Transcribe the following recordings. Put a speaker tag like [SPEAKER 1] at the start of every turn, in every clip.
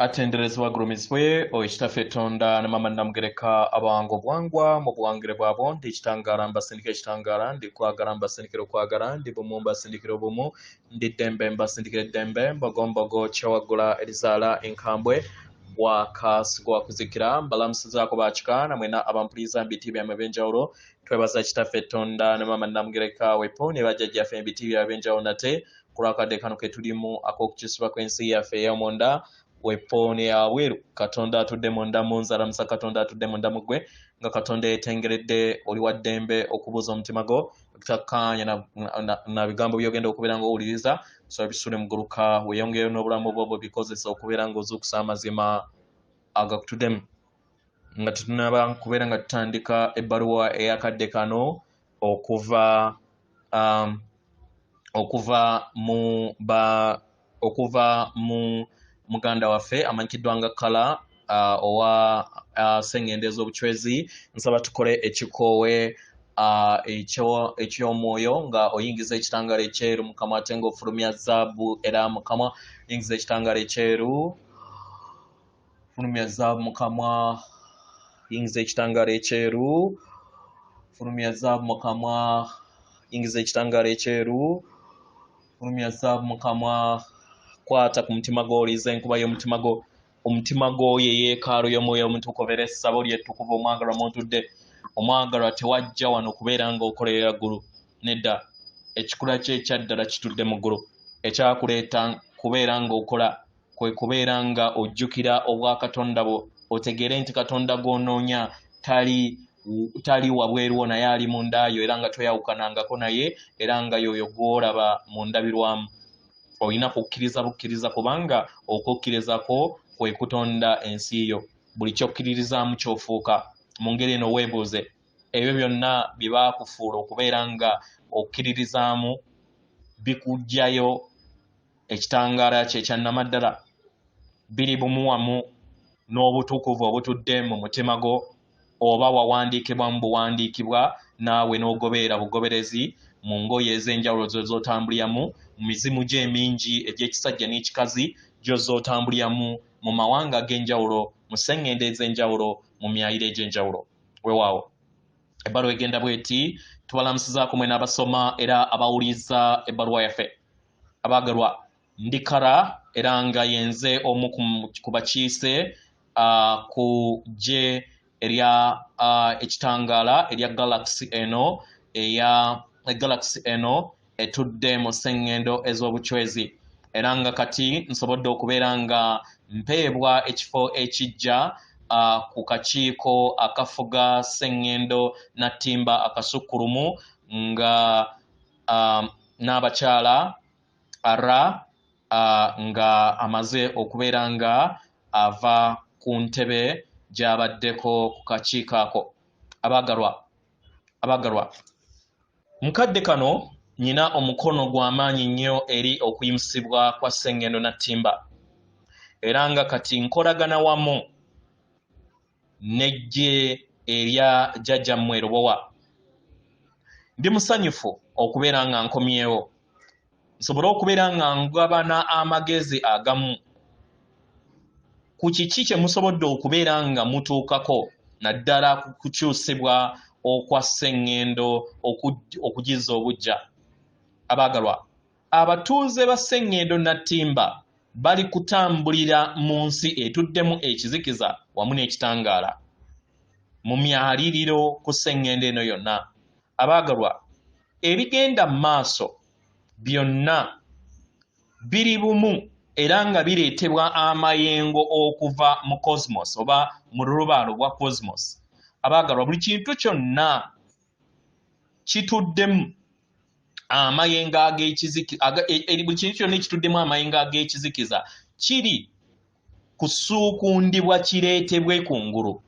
[SPEAKER 1] atenderezebwa agulumizibwe ekitaffe Tonda ne mama namugereka abango bwangwa mu buwangire bwabo ndi ekitangala mbasindika ekitangala ndi kwagala mbasindikira okwagala ndi bumu mbasindikira obumu ndi ddembe mbasindikira eddembe mbogombogo kyewagula erizaala enkambwe bwakasigwa kuzikira mbalamusizaako bakika namwena abampuliriza mbiti byamwe ebyenjawulo twebaza ekitaffe Tonda ne mama namugereka wepo ne bajjajjaffe ebiti byabwe ebyenjawulo nate ku lwakadde kano ke tulimu ak'okukisibwa kw'ensi yaffe ey'omonda wepone aweru Katonda atudde munda munzala musa Katonda atudde munda mugwe nga Katonda yetengeredde oli wa ddembe okubuuza omutima gwo takkaanya na bigambo byogenda okubeera ng'owuliriza so bisule muguluka weeyongeyo n'obulamu bwo bikozesa okubeera ng'ozuukusa amazima agakutuddemu nga tetunaba kubeera nga tutandika ebbaluwa ey'akadde kano okuva mu muganda waffe amanyikiddwa nga Kala owa Sengende ez'obucwezi nsaba tukole ekikoowe eky'omwoyo nga oyingiza ekitangala ekyeru mukama ate ng'ofulumya zaabu era mukama yingiza ekitangala ekyeru fulumya zaabu mukama yingiza ekitangala ekyeru fulumya zaabu mukama yingiza ekitangala ekyeru fulumya zaabu mukama kwata ku mutima gwo oliza enkuba y'omutima gwo omutima gwo ye yeekaalu y'omwoyo omutukuvu obeera essabo lyettukuvu omwagalwa mwotudde omwagalwa tewajja wano okubeera ng'okolerera ggulu nedda ekikula kye ekyaddala kitudde mu ggulu ekyakuleeta kubeera ng'okola kwe kubeera nga ojjukira obwa Katonda bwo otegeere nti Katonda gw'onoonya tali wabweruwo naye ali mundaayo era nga toyawukanangako naye era nga yoyo gw'olaba mu ndabirwamu olina kukkiriza bukkiriza kubanga okukkirizako kwe kutonda ensi yo buli kyokkiririzaamu kyofuuka mu ngeri eno weebuuze ebyo byonna bye baakufuula okubeera nga okkiririzaamu bikuggyayo ekitangaala kye kyannamaddala biri bumu wamu n'obutukuvu obutudde mu mutima gwo oba wawandiikibwa mu buwandiikibwa naawe n'ogobeera bugoberezi mu ngoye ez'enjawulo z'otambuliramu mu mizimu gye emingi egy'ekisajja n'ekikazi gy'oz'otambuliramu mu mawanga ag'enjawulo mu sseŋŋende ez'enjawulo mu myayiro egy'enjawulo weewaawo ebbaluwa egenda bweti tubalamusizaako mwe n'abasoma era abawuliriza ebbaluwa yaffe abaagalwa ndi Kala era nga yenze omu ku bakiise ku gye erya ekitangaala erya galaxy eno etudde mu sseŋŋendo ez'obucwezi era nga kati nsobodde okubeera nga mpeebwa ekifo ekijja ku kakiiko akafuga sseŋŋendo nattimba akasukkulumu nga n'abakyala nga amaze okubeera nga ava ku ntebe gy'abaddeko ku kakiiko ako abaagalwa mukadde kano nyina omukono gw'amaanyi nnyo eri okuyimusibwa kwa sseŋŋendo nattimba era nga kati nkolagana wamu n'eggye erya jjajjammwe Lubowa ndi musanyufu okubeera nga nkomyewo nsobole okubeera nga ngabana amagezi agamu ku kiki kye musobodde okubeera nga mutuukako naddala ku kukyusibwa okwa sseŋŋendo okugiza obujja abaagalwa abatuuze ba sseŋŋendo nattimba bali kutambulira mu nsi etuddemu ekizikiza wamu n'ekitangaala mu myaliriro ku sseŋŋendo eno yonna abaagalwa ebigenda mu maaso byonna biri bumu era nga bireetebwa amayengo okuva mu cosmos oba mu lulubaalo lwa cosmos abaagalwa buli kintu kyonna kituddemu amayengo buli kintu kyonna ekituddemu amayengo ag'ekizikiza kiri kusuukundibwa kireetebwe ku ngulu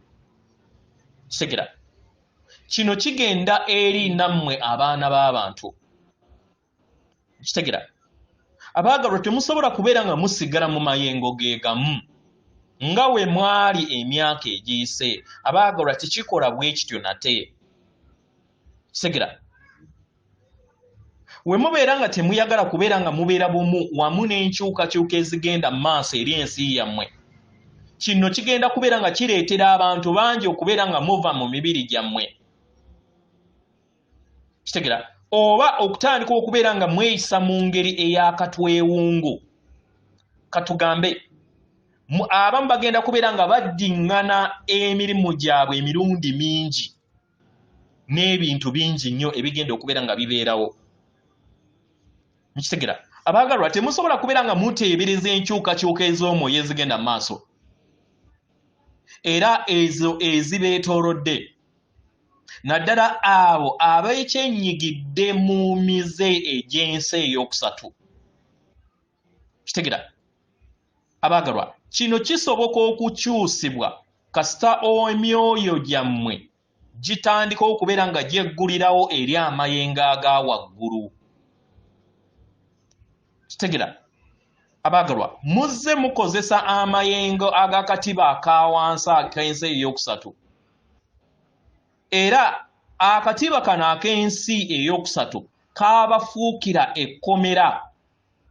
[SPEAKER 1] segera kino kigenda eri nammwe abaana b'abantu kitegera abaagalwa temusobola kubeera nga musigala mu mayengo ge gamu nga we mwali emyaka egiyise abaagalwa tekikola bwe kityo nate kitegera we mubeera nga temuyagala kubeera nga mubeera bumu wamu n'enkyukakyuka ezigenda mu maaso eri ensi yammwe kino kigenda kubeera nga kireetera abantu bangi okubeera nga muva mu mibiri gyammwe. Kitegera oba okutandika okubeera nga mweyisa mu ngeri ey'akatwewungu. Katugambe abamu bagenda kubeera nga baddiŋŋana emirimu gyabwe emirundi mingi n'ebintu bingi nnyo ebigenda okubeera nga bibeerawo. Nkitegera abaagalwa temusobola kubeera nga muteebereza enkyukakyuka ez'omwoyo ezigenda mu maaso era ezo ezibeetoolodde naddala abo abeekyenyigidde mu mize egy'ensi ey'okusatu. Kitegera abaagalwa kino kisoboka okukyusibwa kasita emyoyo gyammwe gitandika okubeera nga gyeggulirawo eri amayengo aga waggulu. Kitegera abaagalwa muzze mukozesa amayengo ag'akatiba aka wansi ak'ensi ey'okusatu era akatiba kano ak'ensi ey'okusatu kaabafuukira ekkomera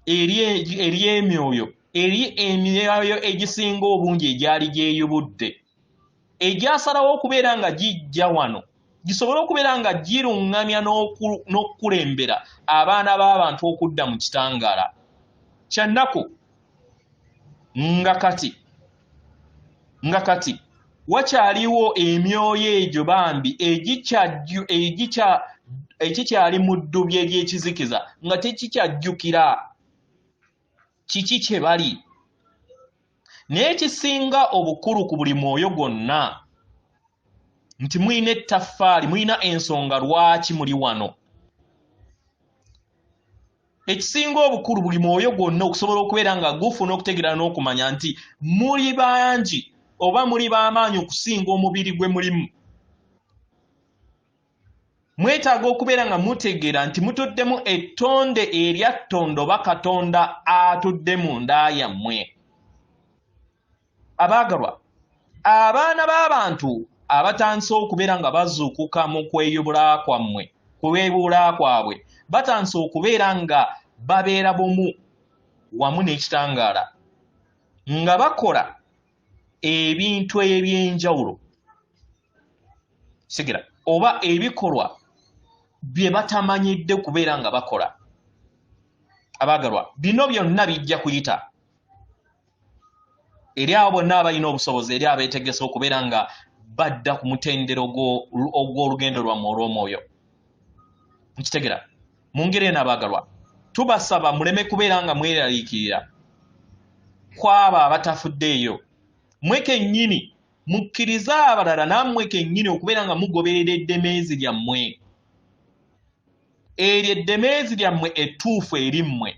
[SPEAKER 1] eri emyoyo eri emyoyo egisinga obungi egyali gyeyubudde egyasalawo okubeera nga gijja wano gisobole okubeera nga giruŋŋamya n'okukulembera abaana b'abantu okudda mu kitangaala kyannaku nga kati wakyaliwo emyoyo egyo bambi egikyali mu ddubye ly'ekizikiza nga tekikyajjukira kiki kye bali. Naye ekisinga obukulu ku buli mwoyo gwonna nti mulina ettaffaali, mulina ensonga lwaki muli wano. Ekisinga obukulu buli mwoyo gwonna okusobola okubeera nga gufuna okutegeera n'okumanya nti muli bangi oba muli b'amaanyi okusinga omubiri gwe mulimu. Mwetaaga okubeera nga mutegeera nti mutuddemu ettonde erya Ttonda oba Katonda atudde mu nda yammwe. Abaagalwa abaana b'abantu abatandise okubeera nga bazuukuka mu kweyubula kwammwe kubeebuula kwabwe batandise okubeera nga babeera bumu wamu n'ekitangaala nga bakola ebintu eby'enjawulo kitegera oba ebikolwa bye batamanyidde kubeera nga bakola. Abaagalwa bino byonna bijja kuyita eri abo bonna abalina obusobozi eri abeetegese okubeera nga badda ku mutendero ogw'olugendo lwammwe olw'omwoyo. Nkitegera mu ngeri eno abaagalwa tubasaba muleme kubeera nga mweraliikirira kwabo abatafuddeeyo. Mmwe kennyini mukkirize abalala nammwe kennyini okubeera nga mugoberera eddemeezi lyammwe eryo eddemeezi lyammwe ettuufu eri mmwe.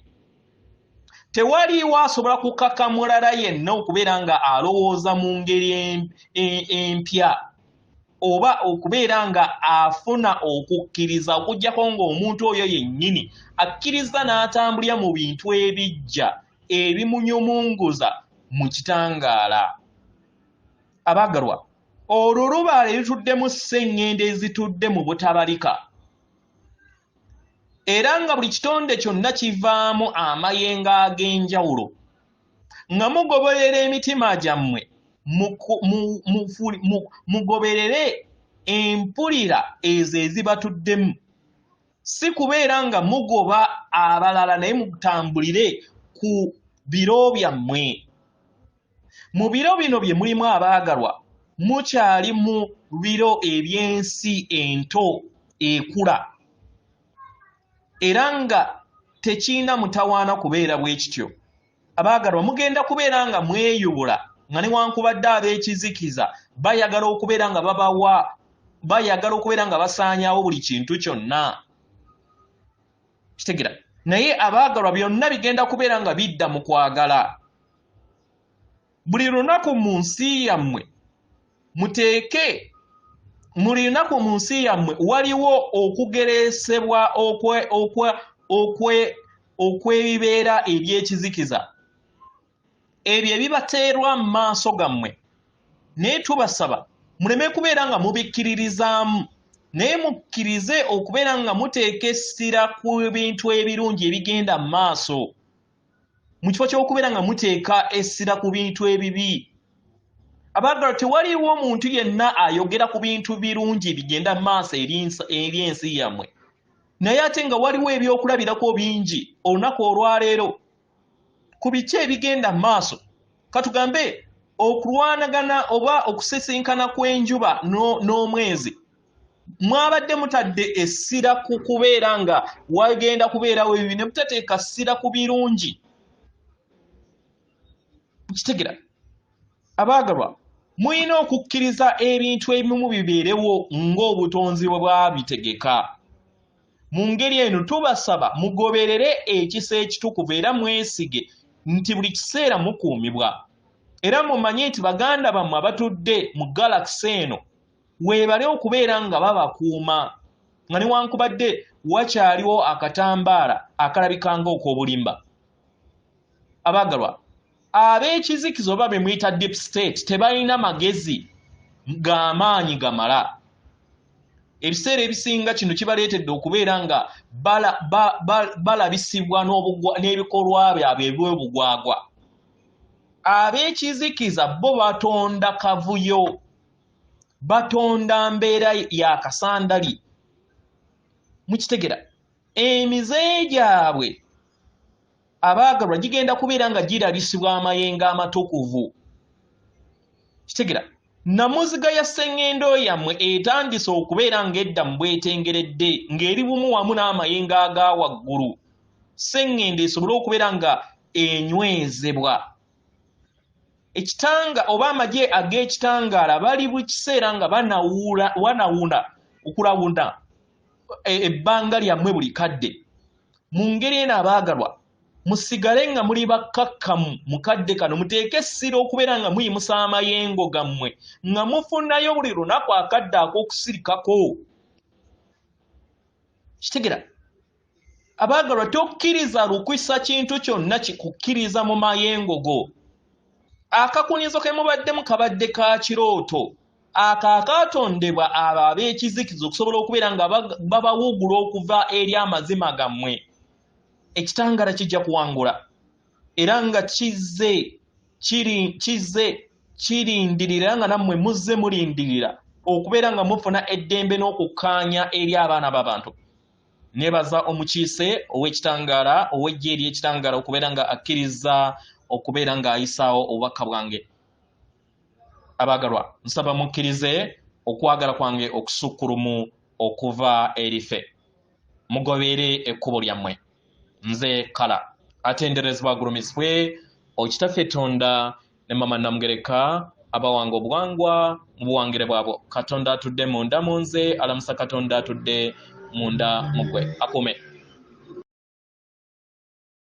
[SPEAKER 1] Tewaliiwo asobola kukaka mulala yenna okubeera nga alowooza mu ngeri empya oba okubeera nga afuna okukkiriza okuggyako ng'omuntu oyo yennyini akkiriza n'atambulira mu bintu ebijja ebimunyumunguza mu kitangaala. Abaagalwa olwo lubaale lutuddemu sseŋŋende ezitudde mu butabalika era nga buli kitonde kyonna kivaamu amayengo ag'enjawulo nga mugoberera emitima gyammwe mugoberere empulira ezo ezibatuddemu si kubeera nga mugoba abalala naye mutambulire ku biro byammwe. Mu biro bino bye mulimu abaagalwa mukyali mu biro eby'ensi ento ekula era nga tekirina mutawaana kubeera bwe kityo. Abaagalwa mugenda kubeera nga mweyubula nga newankubadde ab'ekizikiza bayagala okubeera nga bayagala okubeera nga basaanyaawo buli kintu kyonna. Kitegera naye abaagalwa byonna bigenda kubeera nga bidda mu kwagala. Buli lunaku mu nsi yammwe waliwo okugereesebwa okw'ebibeera eby'ekizikiza ebyo ebibateerwa mu maaso gammwe. Naye tubasaba muleme kubeera nga mubikkiririzaamu naye mukkirize okubeera nga muteeka essira ku bintu ebirungi ebigenda mu maaso mu kifo ky'okubeera nga muteeka essira ku bintu ebibi. Abagala tewaliwo omuntu yenna ayogera ku bintu birungi bigenda maaso eri ensi yammwe. Naye ate nga waliwo ebyokulabirako bingi olunaku olwaleero ku biki ebigenda maaso. Katugambe okulwanagana oba okusisinkana kw'enjuba n'omwezi. Mwabadde mutadde essira ku kubeera nga wagenda kubeerawo ebibi ne mutateeka ssira ku birungi. Kitegera abaagalwa, muyina okukkiriza ebintu ebimu bibeerewo ng'obutonzi bwe bwabitegeka. Mu ngeri eno tubasaba mugoberere ekisa ekitukuvu era mwesige nti buli kiseera mukuumibwa. Era mumanye nti baganda bammwe abatudde mu galakisi eno weebale okubeera nga babakuuma, nga newankubadde wakyaliwo akatambaala akalabika ng'ok'obulimba. Abaagalwa, ab'ekizikiza oba be muyita deep state tebalina magezi g'amaanyi gamala. Ebiseera ebisinga kino kibaleetedde okubeera nga balabisibwa n'ebikolwa byabwe eby'obugwagwa. Ab'ekizikiza bo batonda kavuyo, batonda mbeera ya kasandali. Mukitegera emize gyabwe abaagalwa gigenda kubeera nga girabisibwa amayengo amatukuvu. Kitegera namuziga ya sseŋŋendo yammwe etandise okubeera ng'edda mu bwetengeredde ng'eri bumu wamu n'amayengo aga waggulu. Sseŋŋendo esobole okubeera nga enywezebwa. Ekitanga oba amagye ag'ekitangaala bali buli kiseera nga wanawuna okulawuna ebbanga lyammwe buli kadde. Mu ngeri eno abaagalwa, musigale nga muli bakkakkamu mu kadde kano, muteeke essira okubeera nga muyimusa amayengo gammwe nga mufunayo buli lunaku akadde ak'okusirikako. Kitegera abaagalwa, tokkiriza lukwisa kintu kyonna kikukkiriza mu mayengo go. Akakunizo ke mubaddemu kabadde ka kirooto, ako akaatondebwa abo ab'ekizikiza okusobola okubeera nga babawugula okuva eri amazima gammwe. Ekitangaala kijja kuwangula era nga kizze kirindirira nga nammwe muzze mulindirira okubeera nga mufuna eddembe n'okukkaanya eri abaana b'abantu. Nebaza omukiise ow'ekitangaala ow'eggye ery'ekitangaala okubeera nga akkiriza okubeera nga ayisaawo obubaka bwange. Abaagalwa, nsaba mukkirize okwagala kwange okusukkulumu okuva erife. Mugobere ekkubo lyammwe. Nze Kala atenderezebwa agulumizibwe okitaffe Tonda ne Mama Namugereka abawanga obuwangwa mu buwangire bwabo. Katonda atudde munda mu nze, alamusa Katonda atudde munda mu ggwe. Akume.